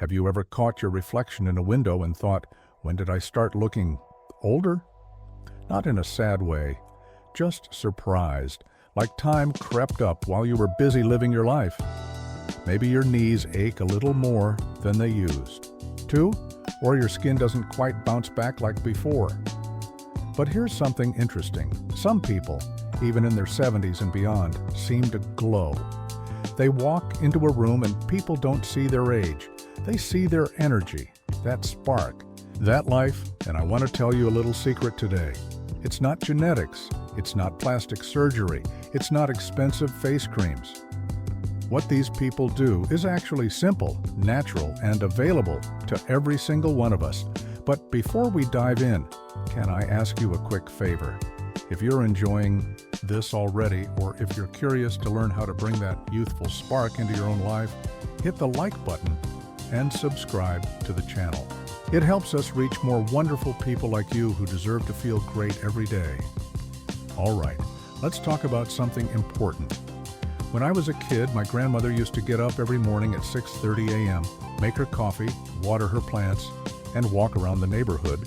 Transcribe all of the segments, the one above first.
Have you ever caught your reflection in a window and thought, when did I start looking older? Not in a sad way, just surprised, like time crept up while you were busy living your life. Maybe your knees ache a little more than they used to, or your skin doesn't quite bounce back like before. But here's something interesting. Some people, even in their 70s and beyond, seem to glow. They walk into a room and people don't see their age. They see their energy, that spark, that life, and I want to tell you a little secret today. It's not genetics, it's not plastic surgery, it's not expensive face creams. What these people do is actually simple, natural, and available to every single one of us. But before we dive in, can I ask you a quick favor? If you're enjoying this already, or if you're curious to learn how to bring that youthful spark into your own life, hit the like button and subscribe to the channel. It helps us reach more wonderful people like you who deserve to feel great every day. All right, let's talk about something important. When I was a kid, my grandmother used to get up every morning at 6:30 a.m., make her coffee, water her plants, and walk around the neighborhood.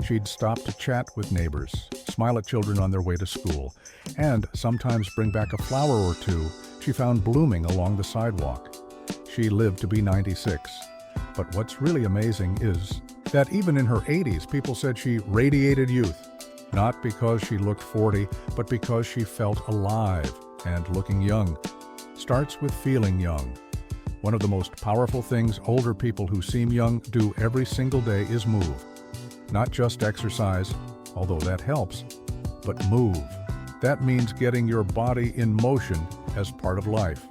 She'd stop to chat with neighbors, smile at children on their way to school, and sometimes bring back a flower or two she found blooming along the sidewalk. She lived to be 96. But what's really amazing is that even in her 80s, people said she radiated youth. Not because she looked 40, but because she felt alive and looking young. Starts with feeling young. One of the most powerful things older people who seem young do every single day is move. Not just exercise, although that helps, but move. That means getting your body in motion as part of life.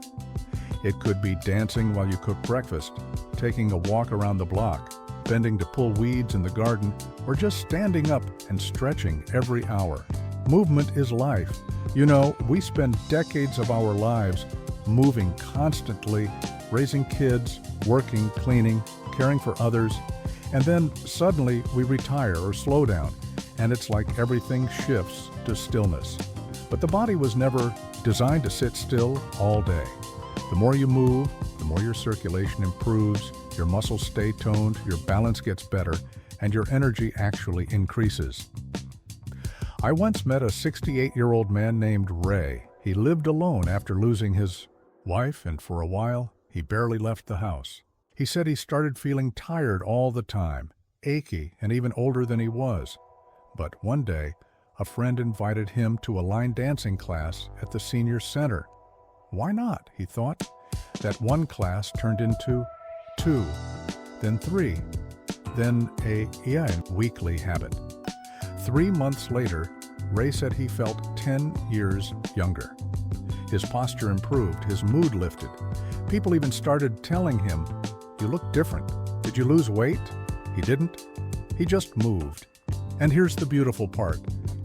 It could be dancing while you cook breakfast, taking a walk around the block, bending to pull weeds in the garden, or just standing up and stretching every hour. Movement is life. You know, we spend decades of our lives moving constantly, raising kids, working, cleaning, caring for others, and then suddenly we retire or slow down, and it's like everything shifts to stillness. But the body was never designed to sit still all day. The more you move, the more your circulation improves, your muscles stay toned, your balance gets better, and your energy actually increases. I once met a 68-year-old man named Ray. He lived alone after losing his wife, and for a while, he barely left the house. He said he started feeling tired all the time, achy, and even older than he was. But one day, a friend invited him to a line dancing class at the senior center. Why not, he thought. That one class turned into 2, then 3, then a weekly habit. 3 months later, Ray said he felt 10 years younger. His posture improved, his mood lifted. People even started telling him, "You look different. Did you lose weight?" He didn't. He just moved. And here's the beautiful part.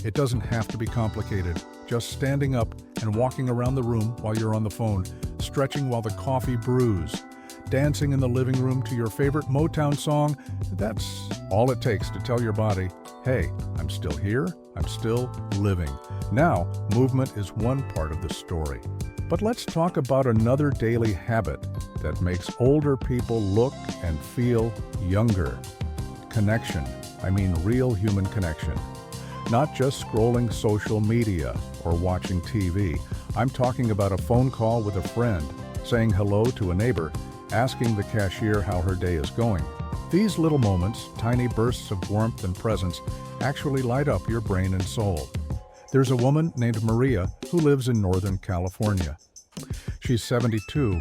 It doesn't have to be complicated. Just standing up and walking around the room while you're on the phone, stretching while the coffee brews, dancing in the living room to your favorite Motown song. That's all it takes to tell your body, hey, I'm still here, I'm still living. Now, movement is one part of the story. But let's talk about another daily habit that makes older people look and feel younger. Connection. I mean real human connection. Not just scrolling social media or watching TV. I'm talking about a phone call with a friend, saying hello to a neighbor, asking the cashier how her day is going. These little moments, tiny bursts of warmth and presence, actually light up your brain and soul. There's a woman named Maria who lives in Northern California. She's 72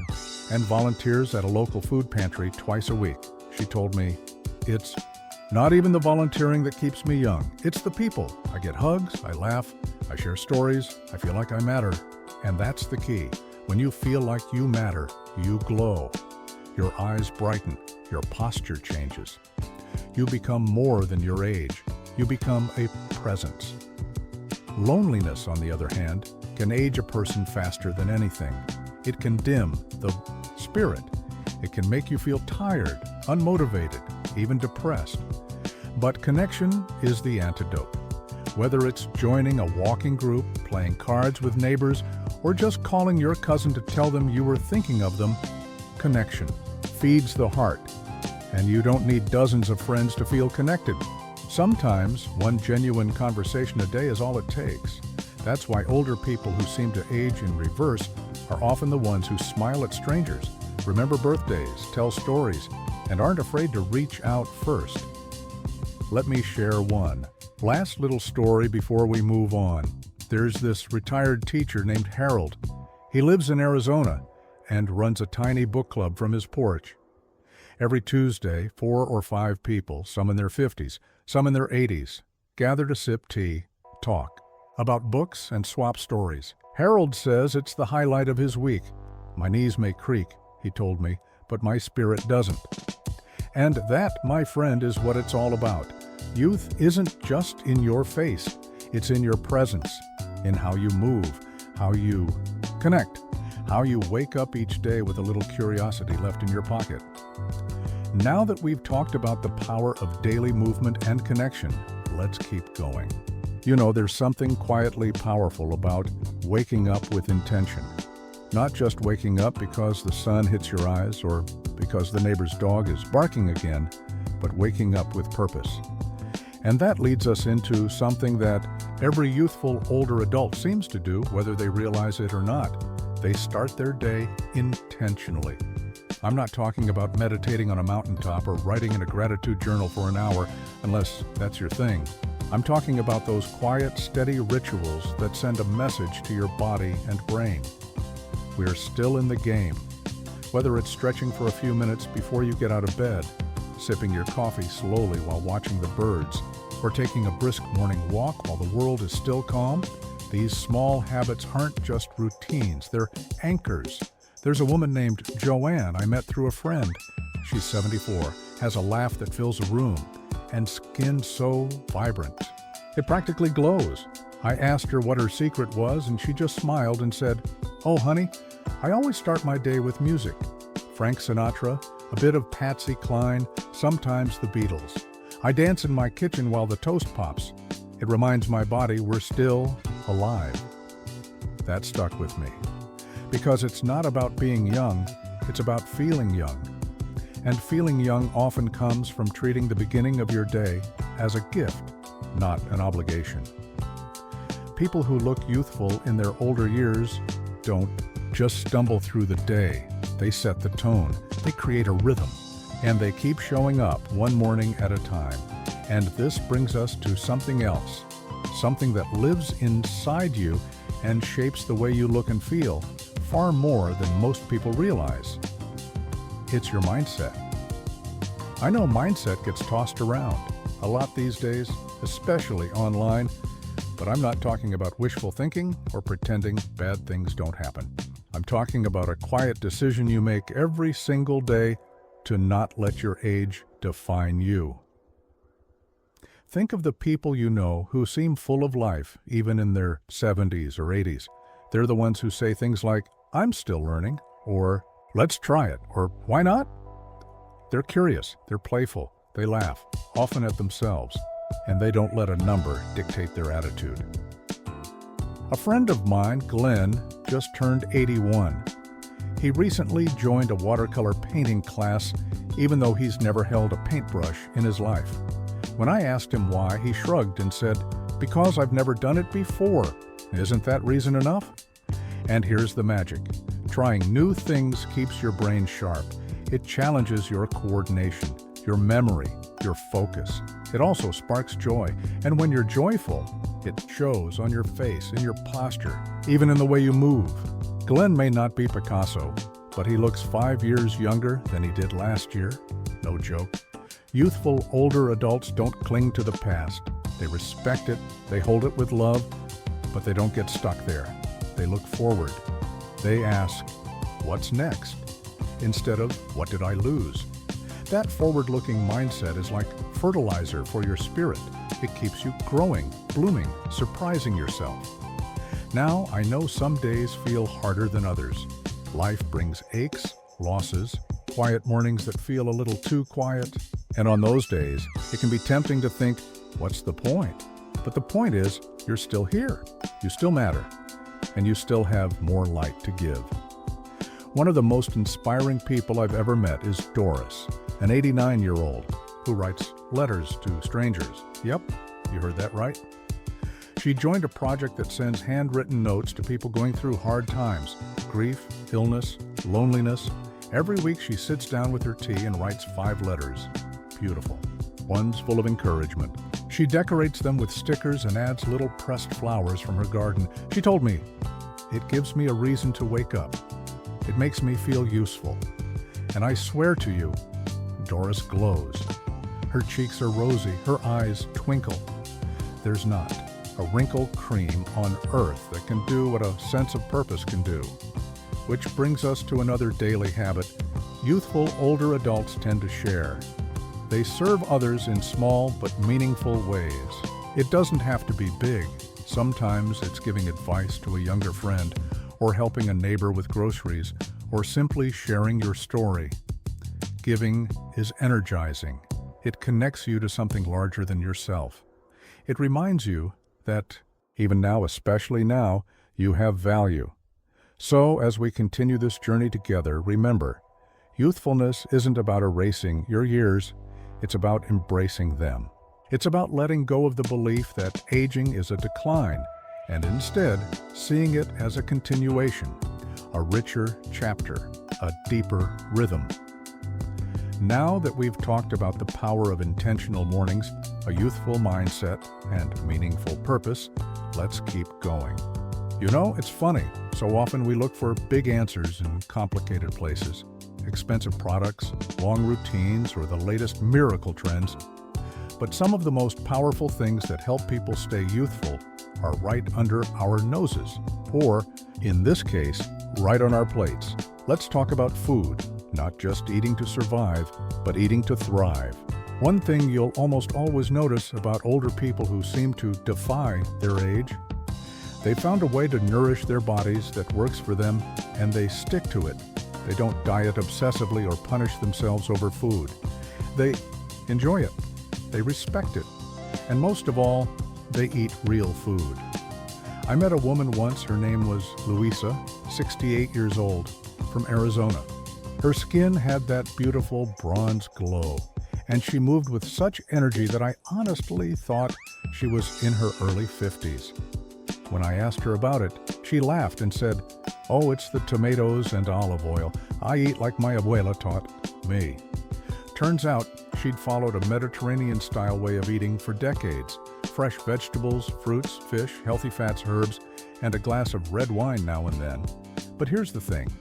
and volunteers at a local food pantry twice a week. She told me, "It's not even the volunteering that keeps me young. It's the people. I get hugs, I laugh, I share stories, I feel like I matter." And that's the key. When you feel like you matter, you glow. Your eyes brighten, your posture changes. You become more than your age. You become a presence. Loneliness, on the other hand, can age a person faster than anything. It can dim the spirit. It can make you feel tired, unmotivated, even depressed. But connection is the antidote. Whether it's joining a walking group, playing cards with neighbors, or just calling your cousin to tell them you were thinking of them, connection feeds the heart, And you don't need dozens of friends to feel connected. Sometimes one genuine conversation a day is all it takes. That's why older people who seem to age in reverse are often the ones who smile at strangers, remember birthdays, tell stories, and aren't afraid to reach out first. Let me share one. Last little story before we move on. There's this retired teacher named Harold. He lives in Arizona and runs a tiny book club from his porch. Every Tuesday, 4 or 5 people, some in their 50s, some in their 80s, gather to sip tea, talk about books and swap stories. Harold says it's the highlight of his week. My knees may creak, he told me, but my spirit doesn't. And that, my friend, is what it's all about. Youth isn't just in your face. It's in your presence, in how you move, how you connect, how you wake up each day with a little curiosity left in your pocket. Now that we've talked about the power of daily movement and connection, let's keep going. You know, there's something quietly powerful about waking up with intention. Not just waking up because the sun hits your eyes or because the neighbor's dog is barking again, but waking up with purpose. And that leads us into something that every youthful older adult seems to do, whether they realize it or not. They start their day intentionally. I'm not talking about meditating on a mountaintop or writing in a gratitude journal for an hour, unless that's your thing. I'm talking about those quiet, steady rituals that send a message to your body and brain. We're still in the game. Whether it's stretching for a few minutes before you get out of bed, sipping your coffee slowly while watching the birds, or taking a brisk morning walk while the world is still calm, these small habits aren't just routines, they're anchors. There's a woman named Joanne I met through a friend. She's 74, has a laugh that fills a room, and skin so vibrant. It practically glows. I asked her what her secret was, and she just smiled and said, "Oh, honey, I always start my day with music. Frank Sinatra, a bit of Patsy Cline, sometimes the Beatles. I dance in my kitchen while the toast pops. It reminds my body we're still alive." That stuck with me. Because it's not about being young, it's about feeling young. And feeling young often comes from treating the beginning of your day as a gift, not an obligation. People who look youthful in their older years don't just stumble through the day. They set the tone, they create a rhythm, and they keep showing up one morning at a time. And this brings us to something else, something that lives inside you and shapes the way you look and feel far more than most people realize. It's your mindset. I know mindset gets tossed around a lot these days, especially online, but I'm not talking about wishful thinking or pretending bad things don't happen. I'm talking about a quiet decision you make every single day to not let your age define you. Think of the people you know who seem full of life, even in their 70s or 80s. They're the ones who say things like, "I'm still learning," or "Let's try it," or "Why not?" They're curious, they're playful, they laugh, often at themselves, and they don't let a number dictate their attitude. A friend of mine, Glenn, just turned 81. He recently joined a watercolor painting class, even though he's never held a paintbrush in his life. When I asked him why, he shrugged and said, "Because I've never done it before. Isn't that reason enough?" And here's the magic. Trying new things keeps your brain sharp. It challenges your coordination, your memory, your focus. It also sparks joy. And when you're joyful, it shows on your face, in your posture, even in the way you move. Glenn may not be Picasso, but he looks 5 years younger than he did last year. No joke. Youthful older adults don't cling to the past. They respect it, they hold it with love, but they don't get stuck there. They look forward. They ask, "What's next?" instead of "What did I lose?" That forward-looking mindset is like fertilizer for your spirit. It keeps you growing, blooming, surprising yourself. Now, I know some days feel harder than others. Life brings aches, losses, quiet mornings that feel a little too quiet. And on those days, it can be tempting to think, what's the point? But the point is, you're still here. You still matter. And you still have more light to give. One of the most inspiring people I've ever met is Doris, an 89-year-old who writes letters to strangers. Yep, you heard that right. She joined a project that sends handwritten notes to people going through hard times, grief, illness, loneliness. Every week she sits down with her tea and writes 5 letters. Beautiful. One's full of encouragement. She decorates them with stickers and adds little pressed flowers from her garden. She told me, "It gives me a reason to wake up. It makes me feel useful." And I swear to you, Doris glows. Her cheeks are rosy, her eyes twinkle. There's not a wrinkle cream on earth that can do what a sense of purpose can do. Which brings us to another daily habit youthful older adults tend to share. They serve others in small but meaningful ways. It doesn't have to be big. Sometimes it's giving advice to a younger friend, or helping a neighbor with groceries, or simply sharing your story. Giving is energizing. It connects you to something larger than yourself. It reminds you that, even now, especially now, you have value. So, as we continue this journey together, remember, youthfulness isn't about erasing your years, it's about embracing them. It's about letting go of the belief that aging is a decline, and instead seeing it as a continuation, a richer chapter, a deeper rhythm. Now that we've talked about the power of intentional mornings, a youthful mindset, and meaningful purpose, let's keep going. You know, it's funny. So often we look for big answers in complicated places. Expensive products, long routines, or the latest miracle trends. But some of the most powerful things that help people stay youthful are right under our noses, or, in this case, right on our plates. Let's talk about food, not just eating to survive, but eating to thrive. One thing you'll almost always notice about older people who seem to defy their age, they found a way to nourish their bodies that works for them, and they stick to it. They don't diet obsessively or punish themselves over food. They enjoy it. They respect it. And most of all, they eat real food. I met a woman once, her name was Louisa, 68 years old, from Arizona. Her skin had that beautiful bronze glow, and she moved with such energy that I honestly thought she was in her early 50s. When I asked her about it, she laughed and said, "Oh, it's the tomatoes and olive oil. I eat like my abuela taught me." Turns out she'd followed a Mediterranean-style way of eating for decades. Fresh vegetables, fruits, fish, healthy fats, herbs, and a glass of red wine now and then. But here's the thing.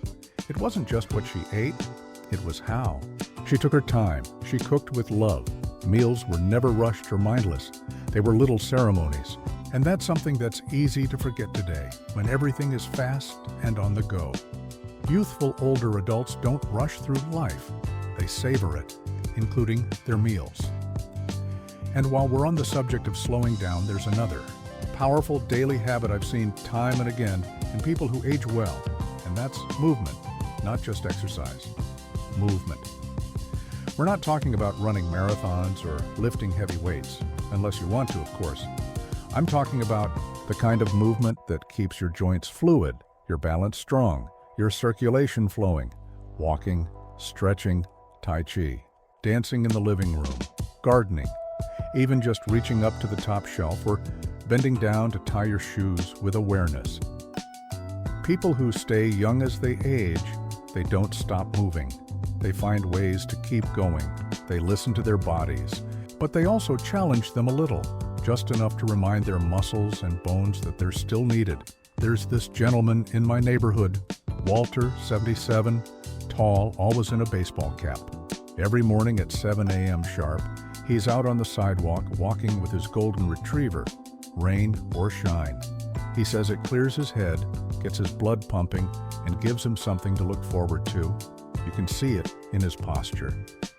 It wasn't just what she ate, it was how. She took her time. She cooked with love. Meals were never rushed or mindless. They were little ceremonies. And that's something that's easy to forget today, when everything is fast and on the go. Youthful older adults don't rush through life. They savor it, including their meals. And while we're on the subject of slowing down, there's another powerful daily habit I've seen time and again in people who age well, and that's movement, not just exercise. Movement. We're not talking about running marathons or lifting heavy weights, unless you want to, of course. I'm talking about the kind of movement that keeps your joints fluid, your balance strong, your circulation flowing, walking, stretching, tai chi, dancing in the living room, gardening, even just reaching up to the top shelf or bending down to tie your shoes with awareness. People who stay young as they age, they don't stop moving. They find ways to keep going. They listen to their bodies, but they also challenge them a little, just enough to remind their muscles and bones that they're still needed. There's this gentleman in my neighborhood, Walter, 77, tall, always in a baseball cap. Every morning at 7 a.m. sharp, he's out on the sidewalk walking with his golden retriever, rain or shine. He says it clears his head, gets his blood pumping, and gives him something to look forward to. You can see it in his posture.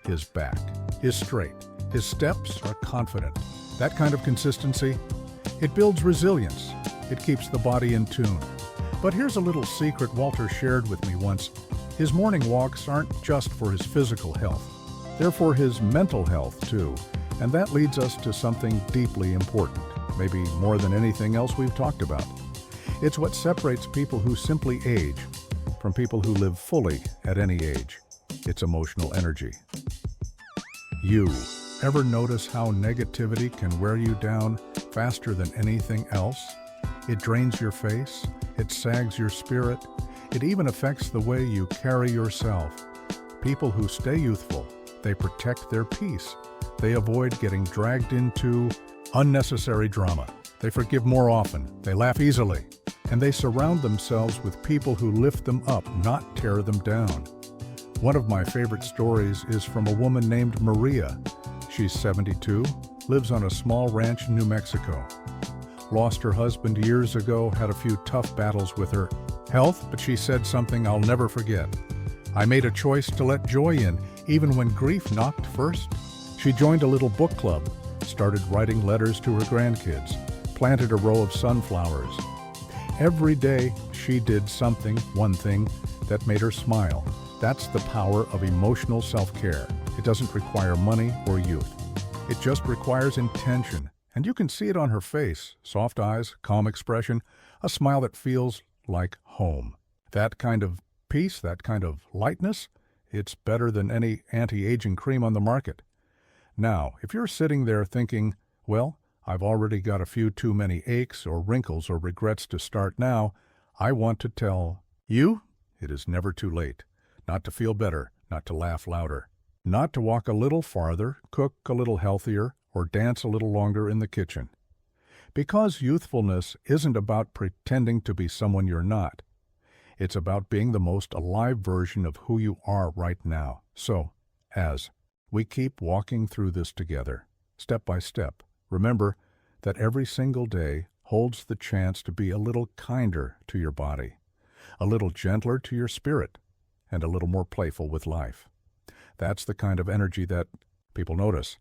His back is straight. His steps are confident. That kind of consistency, it builds resilience. It keeps the body in tune. But here's a little secret Walter shared with me once. His morning walks aren't just for his physical health. They're for his mental health, too. And that leads us to something deeply important, maybe more than anything else we've talked about. It's what separates people who simply age from people who live fully at any age. It's emotional energy. You. Ever notice how negativity can wear you down faster than anything else? It drains your face, it sags your spirit, it even affects the way you carry yourself. People who stay youthful, they protect their peace. They avoid getting dragged into unnecessary drama. They forgive more often, they laugh easily, and they surround themselves with people who lift them up, not tear them down. One of my favorite stories is from a woman named Maria. She's 72, lives on a small ranch in New Mexico. Lost her husband years ago, had a few tough battles with her health, but she said something I'll never forget. I made a choice to let joy in, even when grief knocked first. She joined a little book club, started writing letters to her grandkids, planted a row of sunflowers. Every day she did something, one thing, that made her smile. That's the power of emotional self-care. It doesn't require money or youth. It just requires intention. And you can see it on her face. Soft eyes, calm expression, a smile that feels like home. That kind of peace, that kind of lightness, it's better than any anti-aging cream on the market. Now, if you're sitting there thinking, well, I've already got a few too many aches or wrinkles or regrets to start now, I want to tell you, it is never too late. Not to feel better, not to laugh louder, not to walk a little farther, cook a little healthier, or dance a little longer in the kitchen. Because youthfulness isn't about pretending to be someone you're not. It's about being the most alive version of who you are right now. So, as we keep walking through this together, step by step, remember that every single day holds the chance to be a little kinder to your body, a little gentler to your spirit, and a little more playful with life. That's the kind of energy that people notice.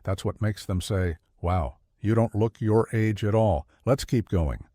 That's what makes them say, wow, you don't look your age at all. Let's keep going.